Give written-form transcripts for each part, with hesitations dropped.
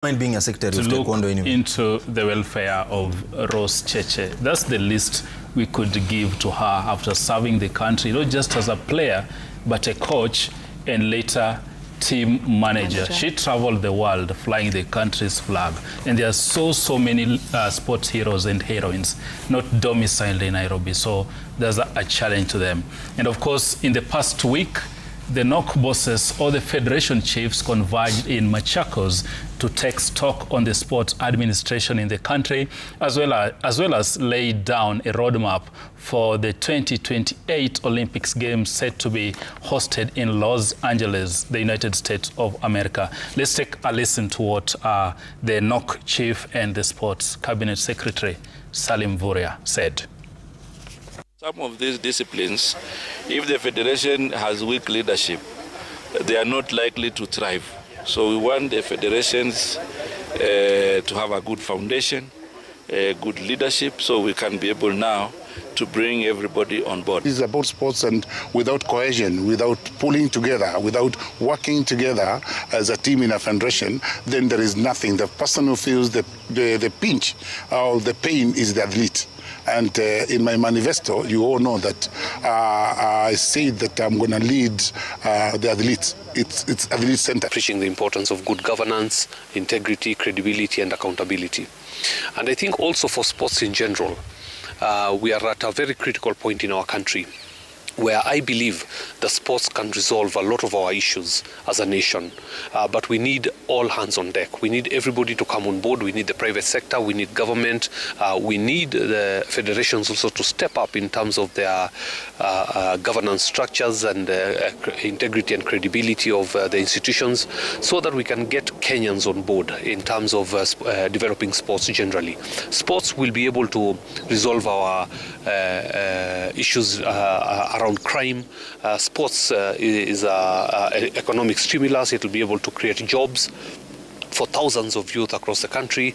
Mind being a secretary to of look Taekwondo anyway. Into the welfare of Rose Cheche. That's the least we could give to her after serving the country, not just as a player, but a coach and later team manager. She traveled the world flying the country's flag. And there are so many sports heroes and heroines not domiciled in Nairobi. So there's a challenge to them. And of course, in the past week, the NOC bosses or the federation chiefs converged in Machakos to take stock on the sports administration in the country, as well as lay down a roadmap for the 2028 Olympics Games set to be hosted in Los Angeles, the United States of America. Let's take a listen to what the NOC chief and the sports cabinet secretary, Salim Vuria, said. Some of these disciplines, if the federation has weak leadership, they are not likely to thrive. So we want the federations to have a good foundation, good leadership, so we can be able now to bring everybody on board. It's about sports, and without cohesion, without pulling together, without working together as a team in a federation, then there is nothing. The person who feels the pinch or the pain is the athlete. And in my manifesto, you all know that I said that I'm going to lead the athletes. It's athlete center. Preaching the importance of good governance, integrity, credibility, and accountability. And I think also for sports in general, we are at a very critical point in our country where I believe the sports can resolve a lot of our issues as a nation. But we need all hands on deck. We need everybody to come on board. We need the private sector. We need government. We need the federations also to step up in terms of their governance structures and integrity and credibility of the institutions, so that we can get Kenyans on board in terms of developing sports generally. Sports will be able to resolve our issues around crime. Sports is an economic stimulus. It will be able to create jobs for thousands of youth across the country.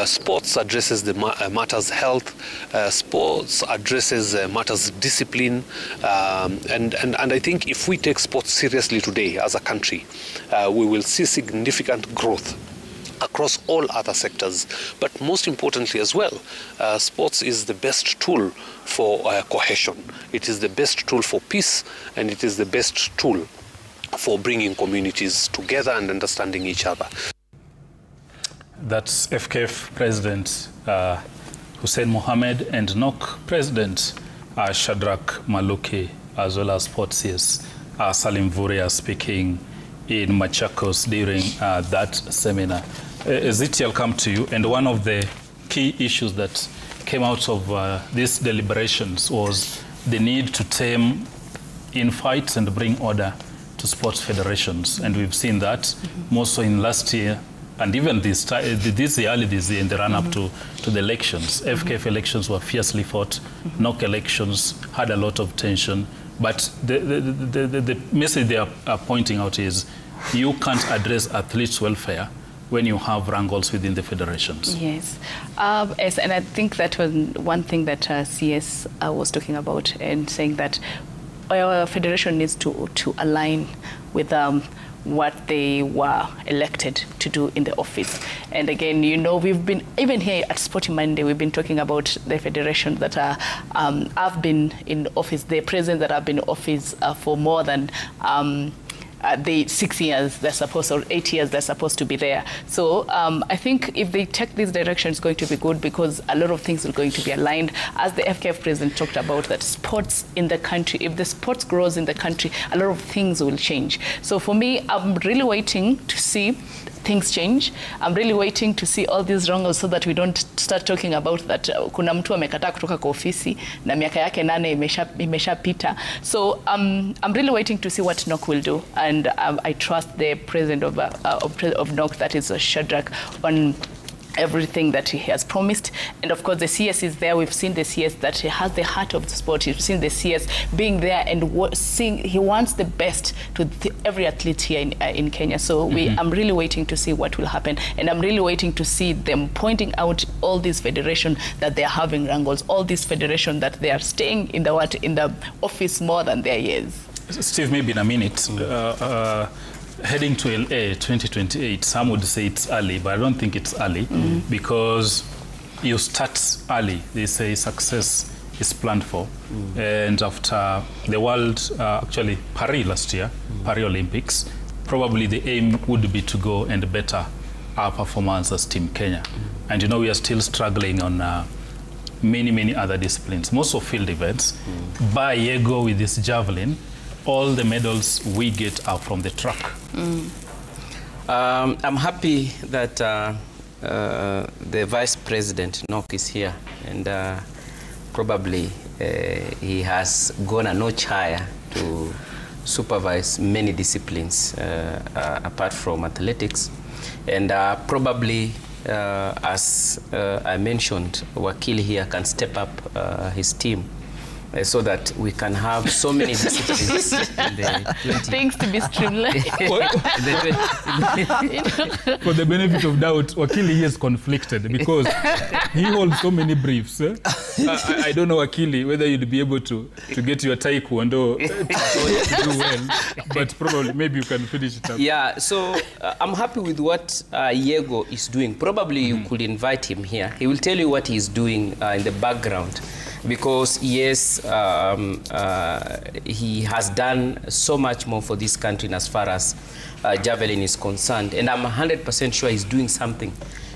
Sports addresses the matters health. Sports addresses matters discipline. And I think if we take sports seriously today as a country, we will see significant growth across all other sectors. But most importantly as well, sports is the best tool for cohesion. It is the best tool for peace, and it is the best tool for bringing communities together and understanding each other. That's FKF President Hussein Mohamed and NOC President Shadrach Maluki, as well as Sports CS Salim Vuria, speaking in Machakos during that seminar. Ezekiel, I'll come to you. And one of the key issues that came out of these deliberations was the need to tame infights and bring order to sports federations. And we've seen that more so in last year, and even this year, early this year, in the run-up to the elections. FKF elections were fiercely fought. NOC elections had a lot of tension. But the message they are pointing out is you can't address athletes' welfare when you have wrangles within the federations. Yes. Yes, and I think that was one thing that CS was talking about, and saying that our federation needs to align with what they were elected to do in the office. And again, you know, we've been, even here at Sporty Monday, we've been talking about the federation that have been in office, the presidents that have been in office for more than the 6 years they're supposed, or 8 years they're supposed to be there. So I think if they take this direction, it's going to be good, because a lot of things are going to be aligned. As the FKF president talked about, that sports in the country, if the sports grows in the country, a lot of things will change. So for me, I'm really waiting to see things change. I'm really waiting to see all these wrongles, so that we don't start talking about that kuna mtu amekataa kutoka kwa ofisi na miaka yake 8 imeshapita. So I'm really waiting to see what NOC will do, and I trust the president of NOC, that is Shadrach, on everything that he has promised. And of course the CS is there. We've seen the CS that he has the heart of the sport. We've seen the CS being there and he wants the best to every athlete here in Kenya. So I'm really waiting to see what will happen, and I'm really waiting to see them pointing out all these federations that they are having wrangles, all these federations that they are staying in the office more than their years. Steve, maybe in a minute. heading to LA 2028, some would say it's early, but I don't think it's early because you start early. They say success is planned for. And after the world, actually Paris last year, Paris Olympics, probably the aim would be to go and better our performance as Team Kenya. And you know, we are still struggling on many other disciplines, most of field events. By Yego with this javelin, all the medals we get are from the track. I'm happy that the Vice President NOC is here, and probably he has gone a notch higher to supervise many disciplines apart from athletics. And probably, as I mentioned, Wakili here can step up his team so that we can have so many disciplines in the 20. Things to be streamlined. For the benefit of doubt, Wakili is conflicted because he holds so many briefs. I don't know, Wakili, whether you'd be able to get your taekwondo to do well, but probably maybe you can finish it up. Yeah, so I'm happy with what Yego is doing. Probably you could invite him here. He will tell you what he's doing in the background. Because yes, he has done so much more for this country as far as javelin is concerned, and I'm 100% sure he's doing something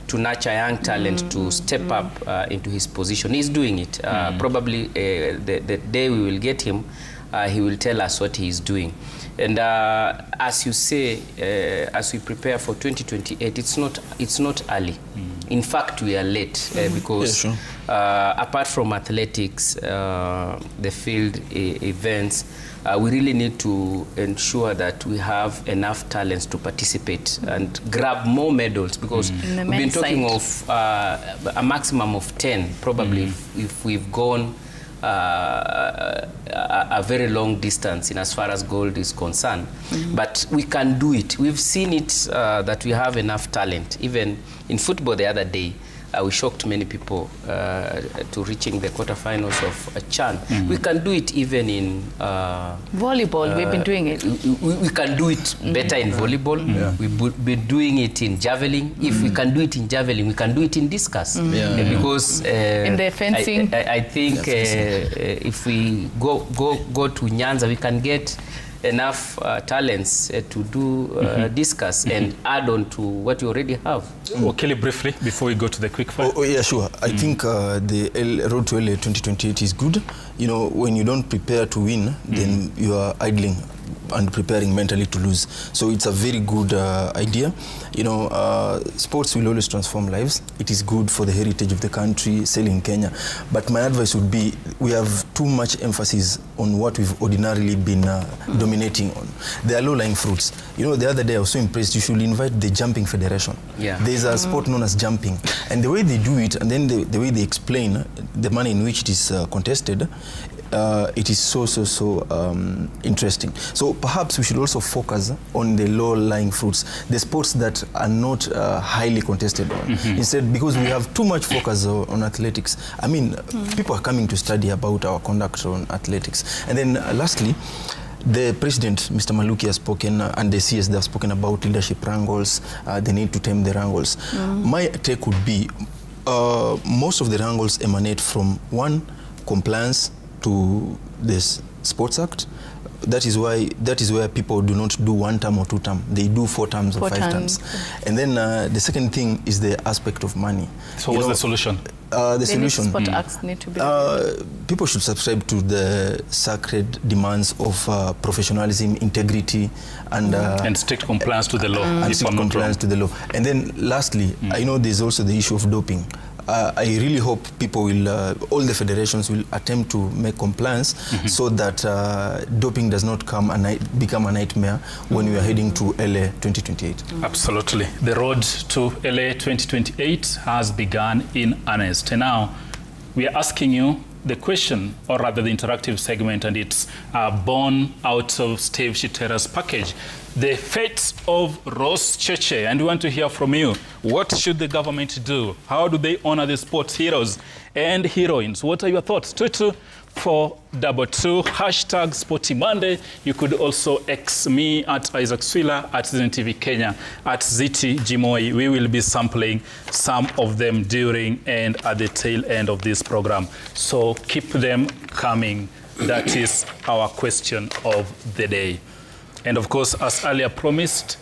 to nurture young talent to step up into his position. He's doing it. Probably the day we will get him, he will tell us what he is doing. And as you say, as we prepare for 2028, it's not early. In fact, we are late because apart from athletics, the field events, we really need to ensure that we have enough talents to participate and grab more medals, because we've been talking of a maximum of 10, probably if we've gone a very long distance in as far as gold is concerned. But we can do it. We've seen it that we have enough talent. Even in football the other day, we shocked many people to reaching the quarterfinals of a CHAN. We can do it even in volleyball. We've been doing it. We can do it better in volleyball. We've been doing it in javelin. If we can do it in javelin, we can do it in discus. Because in the fencing, I think if we go to Nyanza, we can get enough talents to do discuss and add on to what you already have. Kelly, briefly, before we go to the quick fire. Yeah, sure. I think the road to LA 2028 is good. You know, when you don't prepare to win, then you are idling and preparing mentally to lose. So it's a very good idea. You know, sports will always transform lives. It is good for the heritage of the country, selling Kenya. But my advice would be, we have too much emphasis on what we've ordinarily been dominating on. There are low-lying fruits. You know, the other day I was so impressed, you should invite the Jumping Federation. There's a sport known as jumping. And the way they do it, and then the way they explain the manner in which it is contested, it is so interesting. So perhaps we should also focus on the low-lying fruits, the sports that are not highly contested on. Instead, because we have too much focus on athletics. I mean, people are coming to study about our conduct on athletics. And then lastly, the President, Mr. Maluki, has spoken, and the CS, they have spoken about leadership wrangles, the need to tame the wrangles. My take would be, most of the wrangles emanate from, one, compliance to this Sports Act. That is where people do not do 1 term or 2 term. They do 4 terms or 5 terms. And then the second thing is the aspect of money. So what's the solution? The solution. Sport acts need to be people should subscribe to the sacred demands of professionalism, integrity, and strict compliance to the law. And strict compliance to the law. And then lastly, I know there's also the issue of doping. I really hope people will, all the federations will attempt to make compliance so that doping does not become a nightmare when we are heading to LA 2028. Absolutely. The road to LA 2028 has begun in earnest. And now we are asking you the question, or rather the interactive segment, and it's born out of Steve Shitera's package, the fate of Rose Cheche. And we want to hear from you. What should the government do? How do they honor the sports heroes and heroines? What are your thoughts? 22 422, hashtag Sporty Monday. You could also X me at Isaac Swiller, at ZNTV Kenya, at Ziti Jimoi. We will be sampling some of them during and at the tail end of this program. So keep them coming. That is our question of the day. And of course, as earlier promised,